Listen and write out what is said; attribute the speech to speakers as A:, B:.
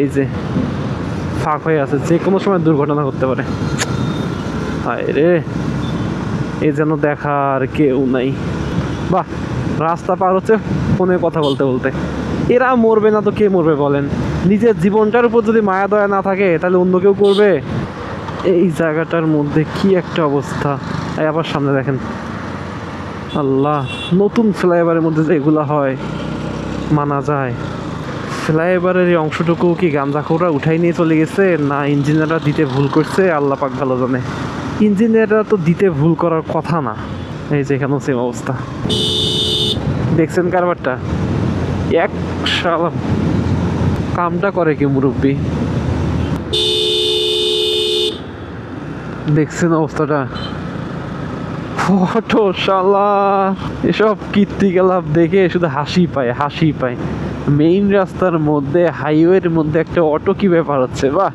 A: এই যে ফাঁক হয়ে আছে, যে কোনো সময় দুর্ঘটনা ঘটতে পারে। হায় রে, এই যেন দেখার কেউ নাই। বাহ, রাস্তা পার হচ্ছে ফোনে কথা বলতে বলতে। এরা মরবে না তো কে মরবে বলেন? নিজের জীবনটার উপর যদি মায়া দয়া না থাকে তাহলে অন্য কেউ করবে? এই জায়গাটার মধ্যে কি একটা অবস্থা। এই আবার সামনে দেখেন, আল্লাহ, নতুন ফ্লাইওভারের মধ্যে যে এগুলা হয় মানা যায়। ফ্লাইওভারের এই অংশটুকু কি গাঞ্জাখোররা উঠাই নিয়ে চলে গেছে, না ইঞ্জিনিয়াররা দিতে ভুল করছে? আল্লাহ পাক ভালো জানে। ইঞ্জিনিয়াররা তো দিতে ভুল করার কথা না। এই যে এখানেও সেম অবস্থা, দেখছেন কারবারটা? এক শালা কামটা করে কি মুরব্বী, দেখছেন অবস্থাটা? ফটো শালা, এসব কীর্তিকলাপ দেখে শুধু হাসি পায়, হাসি পায়। মেইন রাস্তার মধ্যে, হাইওয়ের মধ্যে একটা অটো কি ব্যাপার হচ্ছে! বাহ,